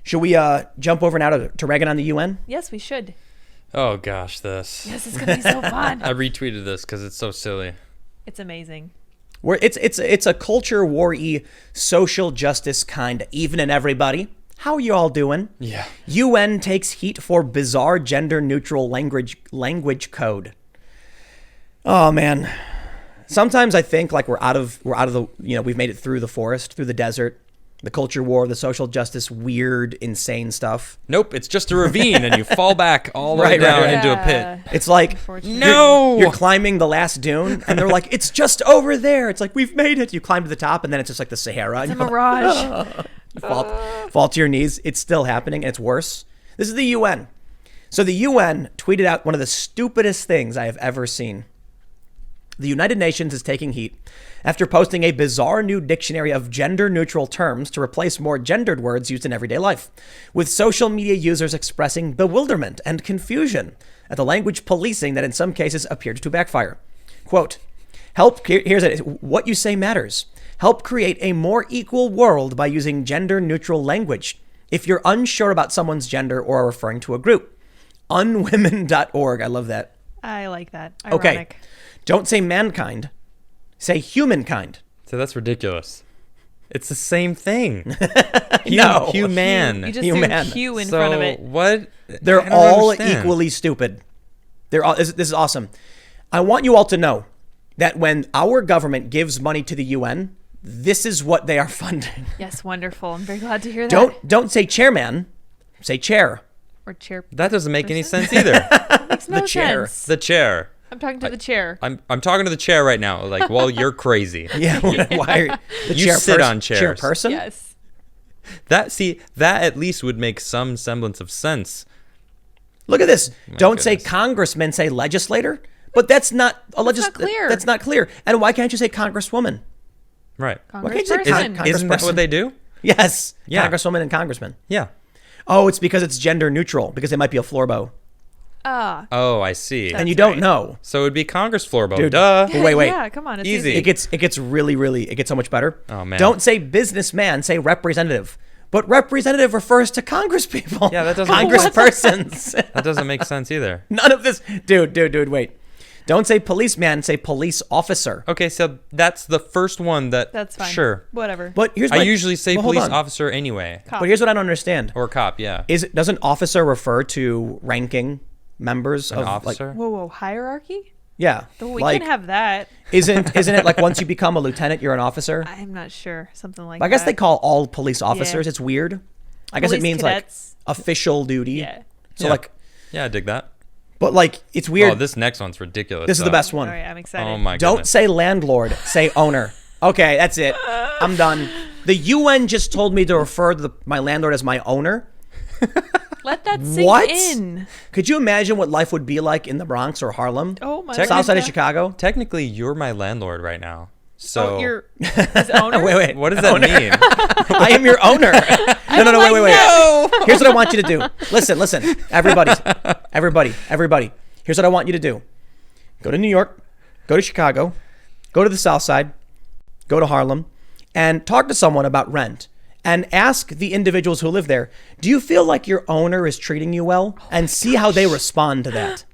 Should we jump over now to ragging on the UN? Yes, we should. Oh gosh, this. Yes, it's gonna be so fun. I retweeted this because it's so silly. It's amazing. It's a culture war-y, social justice kind of evening, everybody. How are you all doing? Yeah. UN takes heat for bizarre gender-neutral language code. Oh man, sometimes I think like we're out of the we've made it through the forest, through the desert, the culture war, the social justice, weird, insane stuff. Nope, it's just a ravine, and you fall back all the way down into a pit. It's like no, you're climbing the last dune, and they're like, it's just over there. It's like we've made it. You climb to the top, and then it's just like the Sahara. It's a mirage. You fall to your knees. It's still happening, and it's worse. This is the UN. So the UN tweeted out one of the stupidest things I have ever seen. The United Nations is taking heat after posting a bizarre new dictionary of gender-neutral terms to replace more gendered words used in everyday life, with social media users expressing bewilderment and confusion at the language policing that in some cases appeared to backfire. Quote, here's it. What you say matters. Help create a more equal world by using gender-neutral language if you're unsure about someone's gender or are referring to a group. Unwomen.org. I love that. I like that. Ironic. Okay. Don't say mankind. Say humankind. So that's ridiculous. It's the same thing. No. Human. You just Human. threw Q in front of it. What? They're all equally stupid. This is awesome. I want you all to know that when our government gives money to the UN, this is what they are funding. Yes, wonderful. I'm very glad to hear that. Don't say chairman. Say chair. Or chair. That doesn't make any sense either. Makes no The chair. sense. The chair. I'm talking to the chair. I'm talking to the chair right now. Like, well, you're crazy. Yeah. Why the You sit on chairs. Chairperson? Yes. That at least would make some semblance of sense. Look at this. Don't say goodness. congressman, say legislator. But that's not not clear. That's not clear. And why can't you say congresswoman? Right. Why can't you say Congressperson. Isn't that what they do? Yes. Yeah. Congresswoman and congressman. Yeah. Oh, it's because it's gender neutral, because they might be a floorbow. Ah. Oh, I see. And you That's don't right. know. So it would be Congress floorbow. Dude. Duh. Wait. Yeah, come on. It's Easy. easy. It gets it gets so much better. Oh, man. Don't say businessman, say representative. But representative refers to congresspeople. Yeah, that doesn't- Congresspersons. That doesn't make sense either. None of this. Dude, wait. Don't say policeman, say police officer. Okay, so that's the first one That's fine. Sure. Whatever. But here's I my, usually say well, hold police on. officer anyway. Cop. But here's what I don't understand. Or cop, yeah. Doesn't officer refer to ranking members An of officer? Whoa, hierarchy? Yeah. We like, can have that. isn't it like once you become a lieutenant, you're an officer? I'm not sure. Something like I guess that. they call all police officers. Yeah. It's weird. I guess it Police means cadets. like official duty. Yeah. So Yeah. like, Yeah, I dig that. but like it's weird. Oh, this next one's ridiculous. This is the though. best one. All right, I'm excited. Oh my Don't goodness. say landlord, say owner. Okay, that's it. I'm done. The UN just told me to refer to my landlord as my owner. Let that sink What? in. Could you imagine what life would be like in the Bronx or Harlem? Oh my Technically- South side of God. Chicago? Technically, you're my landlord right now. So Oh, you're his owner? Wait. what does that mean? I am your owner. No, wait. Here's what I want you to do. Listen. Everybody. Here's what I want you to do. Go to New York, go to Chicago, go to the South Side, go to Harlem, and talk to someone about rent. And ask the individuals who live there, do you feel like your owner is treating you well? And see how they respond to that.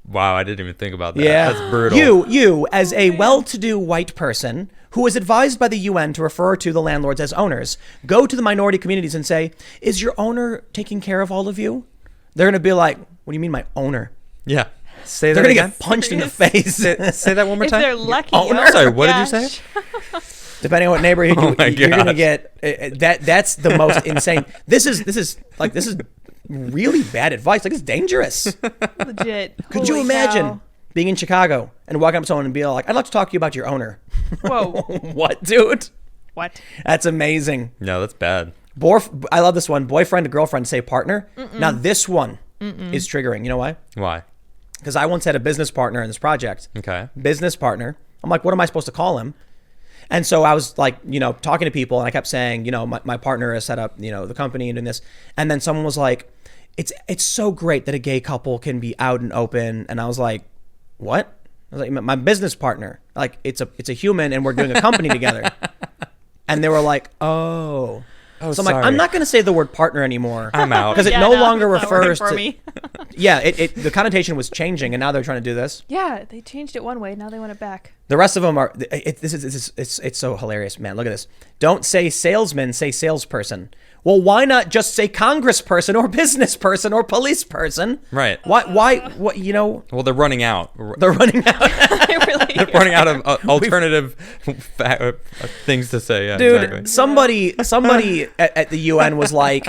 Wow, I didn't even think about that. Yeah. That's brutal. You, as a well-to-do white person who is advised by the UN to refer to the landlords as owners, go to the minority communities and say, is your owner taking care of all of you? They're going to be like, what do you mean my owner? Yeah. Say They're that going to again. get punched in the face. Say that one more If time. they're lucky. Owner? Oh, Sorry, what did you gosh. say? Depending on what neighborhood Oh my you're going to gosh. get, that's the most insane. This is really bad advice. Like, it's dangerous. Legit. Could you Holy imagine cow. being in Chicago and walking up to someone and be like, I'd like to talk to you about your owner. Whoa. What, dude? What? That's amazing. No, that's bad. I love this one. Boyfriend to girlfriend say partner. Now this one is triggering. You know why? Why? Because I once had a business partner in this project. Okay. Business partner. I'm like, what am I supposed to call him? And so I was like, talking to people, and I kept saying, my partner has set up, the company and doing this. And then someone was like, it's so great that a gay couple can be out and open. And I was like, what? I was like, my business partner. Like, it's a human, and we're doing a company together. And they were like, oh. Oh, So I'm like, sorry. I'm not going to say the word partner anymore. I'm out. Because it Yeah, no longer it's not working refers for to. me. Yeah, the connotation was changing, and now they're trying to do this. Yeah, they changed it one way. Now they want it back. The rest of them are. It's so hilarious, man. Look at this. Don't say salesman, say salesperson. Well, why not just say congressperson or business person or police person? Right. Why? What? You know, Well, they're running out. they're running out. They really They're running out of alternative things to say. Yeah, Dude, exactly. somebody at the UN was like,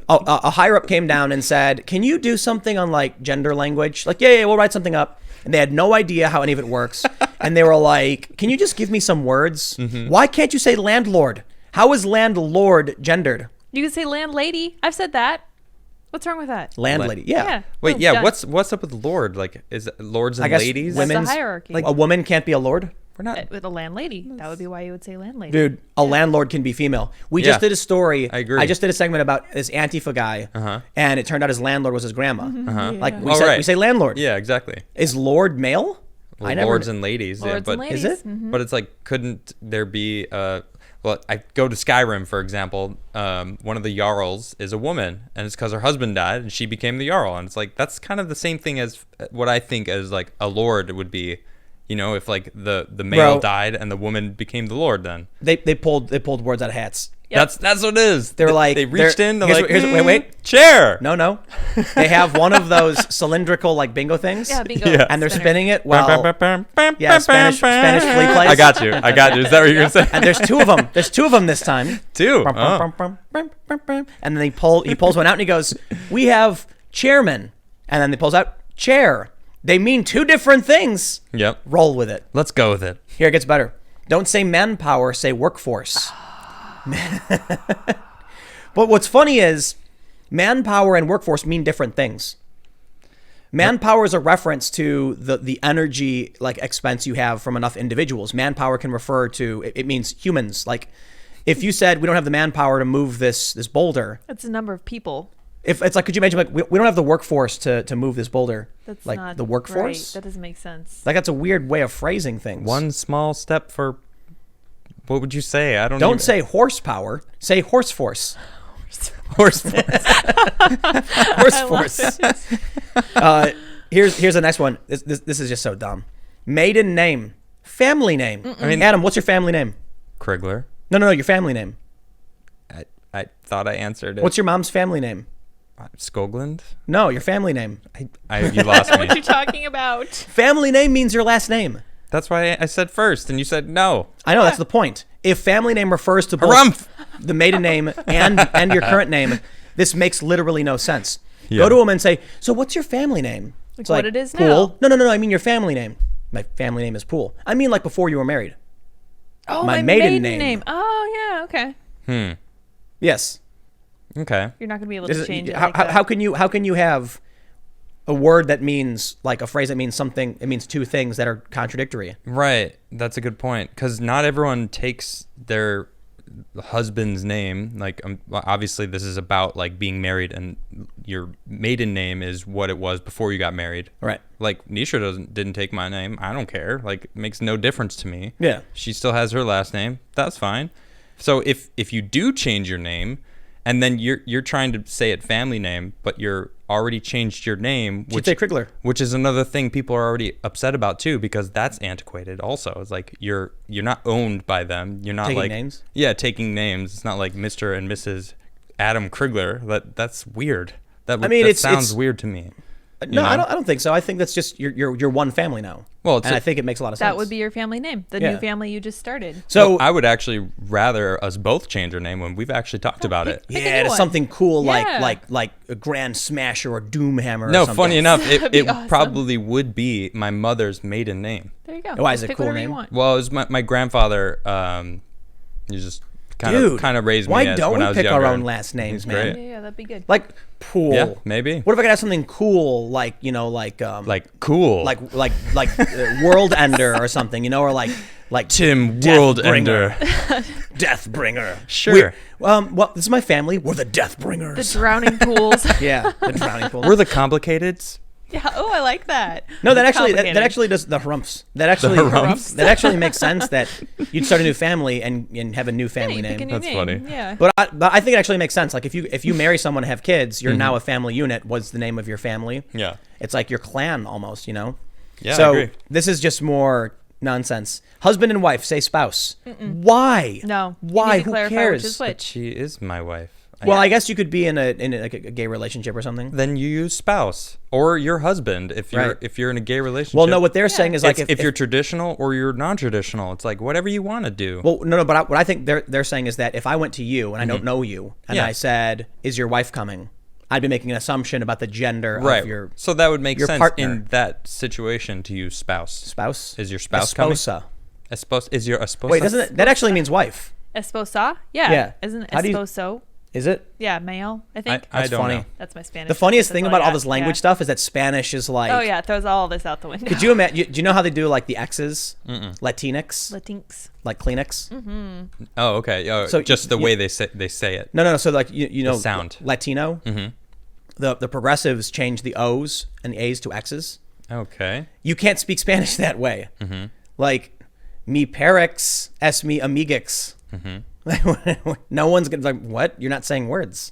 a higher up came down and said, "Can you do something on like gender language?" Like, yeah, we'll write something up. And they had no idea how any of it works. And they were like, "Can you just give me some words? Why can't you say landlord? How is landlord gendered?" You can say landlady. I've said that. What's wrong with that? Landlady, yeah. Yeah. Wait, Boom, yeah. done. What's up with lord? Like, is it lords and I guess ladies? That's the women's hierarchy. Like a woman can't be a lord. We're not. With a landlady. That would be why you would say landlady. Dude, a landlord can be female. We Yeah. just did a story. I agree. I just did a segment about this Antifa guy, and it turned out his landlord was his grandma. Like we Oh, said, right. we say landlord. Yeah, exactly. Is lord male? Well, lords and ladies. Lords yeah, but and ladies. Is it? but it's like, couldn't there be? Well, I go to Skyrim, for example. One of the jarls is a woman, and it's because her husband died, and she became the jarl. And it's like that's kind of the same thing as what I think as like a lord would be. You know, if like the male Bro. died and the woman became the lord, then They pulled words out of hats. Yep. that's what it is. They're like they reached in. They're here's like, what- here's- wait. chair. No. They have one of those cylindrical like bingo things. Yeah, bingo. Yeah. And they're Spinner. spinning it Bam, while bam, bam, bam, yeah, bam, Spanish bam, flea bam. plays. I got you. Is that what you're gonna say? and there's two of them. There's two of them this time. Two. Bum, Oh. bum, bum, bum, bum, bum. And then he pulls one out and he goes, "We have chairman." And then he pulls out chair. They mean two different things. Yep. Roll with it. Let's go with it. Here it gets better. Don't say manpower, say workforce. But what's funny is manpower and workforce mean different things. Manpower is a reference to the energy like expense you have from enough individuals. Manpower can refer to it means humans. Like if you said we don't have the manpower to move this boulder, That's a number of people. if it's like, could you imagine like we don't have the workforce to move this boulder? That's like not the workforce. Right. That doesn't make sense. Like that's a weird way of phrasing things. One small step for. What would you say? I don't. Don't even- say horsepower. Say horse force. horse. Horse I love force. it. Here's the next one. This is just so dumb. Maiden name, family name. I mean, Adam, what's your family name? Krigler. No, your family name. I thought I answered it. What's your mom's family name? Skogland? No, your family name. You lost I know what me. you're talking about. Family name means your last name. That's why I said first, and you said no. I know that's the point. If family name refers to both Harumph! the maiden name and your current name, this makes literally no sense. Yeah. Go to them and say, "So what's your family name?" It's what it is Pool. now. No. I mean your family name. My family name is Pool. I mean like before you were married. Oh, My my maiden maiden, name. Oh, yeah. Okay. Yes. Okay. You're not gonna be able Is to it- change it. how, like that. how can you have a word that means like a phrase that means something? It means two things that are contradictory. Right. That's a good point. Because not everyone takes their husband's name. Like, obviously, this is about like being married, and your maiden name is what it was before you got married. Right. Like Nisha didn't take my name. I don't care. Like, it makes no difference to me. Yeah. She still has her last name. That's fine. So if you do change your name, and then you're trying to say it family name, but you're already changed your name, Should say Krigler. which is another thing people are already upset about too, because that's antiquated also. It's like you're not owned by them. You're not Taking like names? Yeah, taking names. It's not like Mr. and Mrs. Adam Krigler. That's weird. That sounds it's weird to me. No, know? I don't think so. I think that's just you're one family now. Well, it's and a- I think it makes a lot of sense. That would be your family name, the Yeah. new family you just started. so. I would actually rather us both change our name when we've actually talked about it. pick a yeah, new to one. something cool Yeah. like a Grand Smasher or Doomhammer. No, or something. funny enough, That'd it be it awesome. probably would be my mother's maiden name. There you go. Why is Just it a pick cool whatever name? You want. Well, it was my grandfather. He just kind of raised me why as, don't when we I was pick younger. our own last names, He's man? great. Yeah, that'd be good. Like Pool. Yeah, maybe. What if I could have something cool like Like cool. like World Ender or something, or like Tim Death World Bringer. Ender. Death Bringer. Sure. Well, this is my family. We're the Death The Bringers. drowning pools. Yeah, the drowning pool. We're the complicateds. Yeah. Oh, I like that. No, that It's actually complicated. that actually does the harumphs. That actually harumphs. that actually makes sense that you'd start a new family and have a new Yeah, family you pick a name. new That's name. funny. Yeah. But I think it actually makes sense. Like if you marry someone and have kids, you're now a family unit. What's the name of your family? Yeah. It's like your clan almost, you know? Yeah, So I agree. this is just more nonsense. Husband and wife say spouse. Why? No. you Why? need to Who clarify cares? Which is But which. she is my wife. Well, I guess you could be in like a gay relationship or something. Then you use spouse or your husband if you're Right. if you're in a gay relationship. Well, no, what they're saying is like if you're traditional or you're non-traditional, it's like whatever you want to do. well, no, but what I think they're saying is that if I went to you and I don't know you and Yeah. I said, "Is your wife coming?" I'd be making an assumption about the gender right. of your So that would make your sense partner. in that situation to use spouse. spouse. Is your spouse coming? Esposa. Is your esposa? Wait, doesn't that actually means wife? Esposa? Yeah. Yeah. Isn't it How do you- esposo? Is it? Yeah, male, I think. I That's don't funny. know. That's my Spanish. The funniest That's thing all about I all got. this language Yeah. stuff is that Spanish is like. Oh, yeah. It throws all this out the window. Could you imagine? Do you know how they do like the X's? Latinx, Latinx. like Kleenex. Oh, okay. Oh, So just the you- way they say it. No. So like you know sound. Latino. The progressives change the O's and the A's to X's. Okay. You can't speak Spanish that way. Like mi perex es mi amigix. No one's gonna like what? You're not saying words.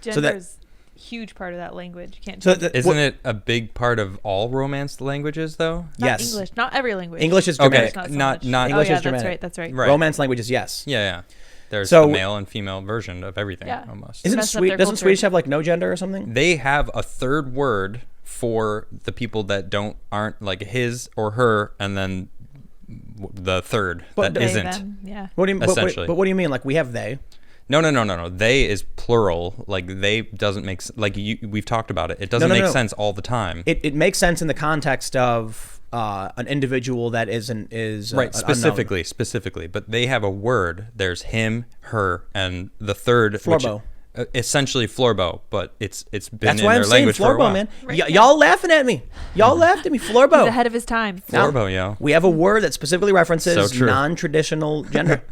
So that- Gender's huge part of that language. You can't So change it. Isn't it a big part of all Romance languages though? Not yes. English. Not every language. English is Okay. Germanic. Not so Not- much. not- Oh, English yeah, is Germanic. that's right. That's right. Right. Romance languages, yes. Yeah. There's So- a male and female version of everything Yeah. almost. Isn't Mess up their Doesn't culture. Swedish have like no gender or something? They have a third word for the people that aren't like his or her, and then the third But that They, isn't. them, yeah. What do you? Essentially. But what do you mean? Like we have they? No. They is plural. Like they doesn't make like we've talked about it. It doesn't No, make no. sense all the time. It makes sense in the context of an individual that is Right, unknown. specifically, but they have a word. There's him, her, and the third, Florbo. essentially florbo, but it's been That's in why their I'm saying language for a Florbo, while. man. Right, yeah. Y'all laughing at me. Y'all laughed at me. He's Florbo. ahead of his time. Now, Florbo, yo. We have a word that specifically references So true. non-traditional gender.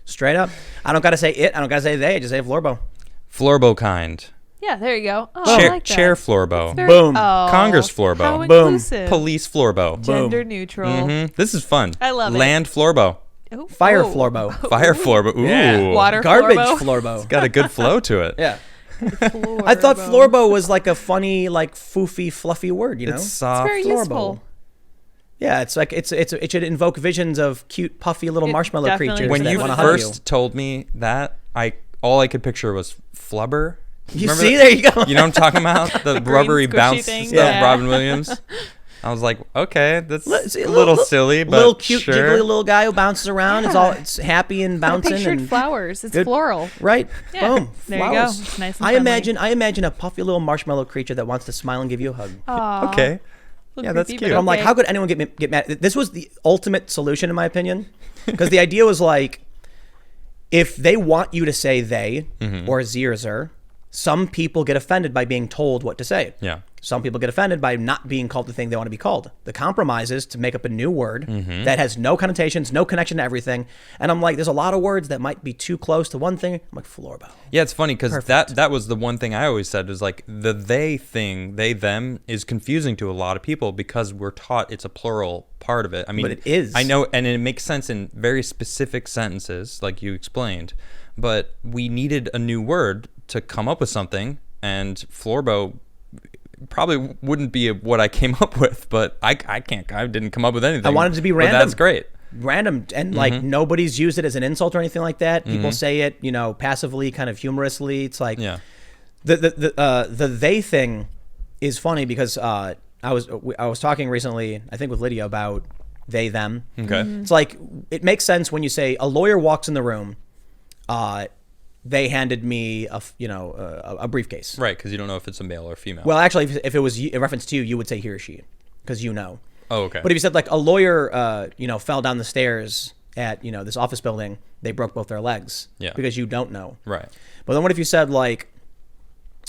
Straight up. I don't gotta say it. I don't gotta say they. I just say Florbo. Florbo kind. Yeah, there you go. Oh, I Chair, like that. chair florbo. Very- Boom. Oh, Congress florbo. How Boom. inclusive. Police florbo. Gender Boom. neutral. This is fun. I love it. Land florbo. Ooh, Fire oh. Florbo. Fire florbo. Ooh. Yeah. Water Garbage Florbo. Florbo. Got a good flow to it. Yeah. I thought Florbo was like a funny, like foofy, fluffy word. You know. It's It's soft. very Florbo. useful. Yeah, it's like it should invoke visions of cute, puffy little It marshmallow definitely creatures When that you want to hug first told me that, all I could picture was flubber. You Remember see, that? there you go. You know what I'm talking about? The green rubbery squishy bounce thing? stuff, Yeah. Robin Williams. I was like, okay, that's See, a little silly, but little cute, sure. jiggly little guy who bounces around. Yeah. It's happy and I bouncing pictured and flowers. It's good. floral. right. Yeah. Boom. There you go. Flowers. It's nice and I friendly. imagine a puffy little marshmallow creature that wants to smile and give you a hug. Aw. Okay. Little Yeah, that's creepy, cute. but I'm like, okay. how could anyone get mad? This was the ultimate solution, in my opinion, because the idea was like, if they want you to say they or sie or zer, some people get offended by being told what to say. Yeah. Some people get offended by not being called the thing they want to be called. The compromise is to make up a new word that has no connotations, no connection to everything. And I'm like, there's a lot of words that might be too close to one thing. I'm like, Florbo. Yeah, it's funny because that was the one thing I always said is like the they thing, they, them is confusing to a lot of people because we're taught it's a plural part of it. I mean, But it is. I know, and it makes sense in very specific sentences like you explained, but we needed a new word to come up with something, and florbo probably wouldn't be what I came up with, but I didn't come up with anything. I wanted it to be But random. that's great. Random, and like nobody's used it as an insult or anything like that. People say it, passively, kind of humorously. It's like, Yeah. the they thing is funny because I was talking recently, I think with Lydia, about they them. Okay. It's like it makes sense when you say a lawyer walks in the room. They handed me a briefcase. Right, because you don't know if it's a male or female. Well, actually, if it was in reference to you would say he or she, because you know. oh, okay. But if you said like a lawyer, fell down the stairs at this office building, they broke both their legs. Yeah. Because you don't know. right. But then what if you said like,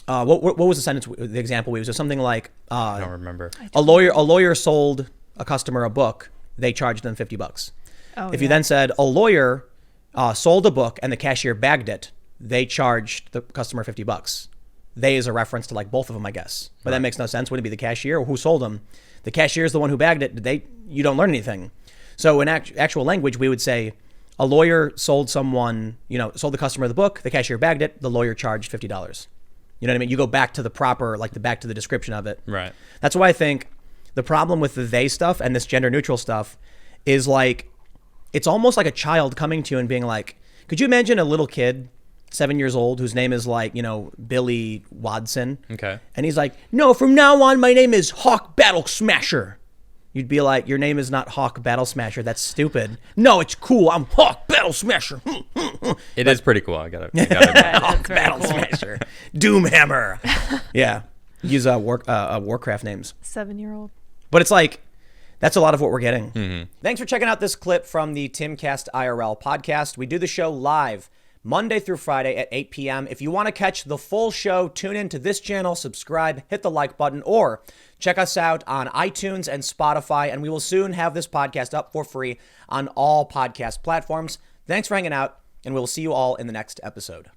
what was the sentence? The example we used was something like, I don't remember. a lawyer sold a customer a book. They charged them $50. Oh, If you then said a lawyer sold a book and the cashier bagged it, they charged the customer $50. they is a reference to like both of them, I guess. But that makes no sense. Wouldn't it be the cashier or who sold them? The cashier is the one who bagged it. You don't learn anything. So in actual language, we would say a lawyer sold someone, sold the customer the book. The cashier bagged it. The lawyer charged $50. You know what I mean? You go back to the proper, back to the description of it. Right. That's why I think the problem with the they stuff and this gender neutral stuff is like, it's almost like a child coming to you and being like, could you imagine a little kid, 7 years old, whose name is like, Billy Watson. Okay. And he's like, no, from now on, my name is Hawk Battle Smasher. You'd be like, your name is not Hawk Battle Smasher. That's stupid. No, it's cool. I'm Hawk Battle Smasher. It is pretty cool. I got it. Hawk Battle Smasher. Doomhammer. Yeah. Use Warcraft names. 7-year-old. But it's like, that's a lot of what we're getting. Thanks for checking out this clip from the Timcast IRL podcast. We do the show live Monday through Friday at 8 p.m. If you want to catch the full show, tune in to this channel, subscribe, hit the like button, or check us out on iTunes and Spotify, and we will soon have this podcast up for free on all podcast platforms. Thanks for hanging out, and we'll see you all in the next episode.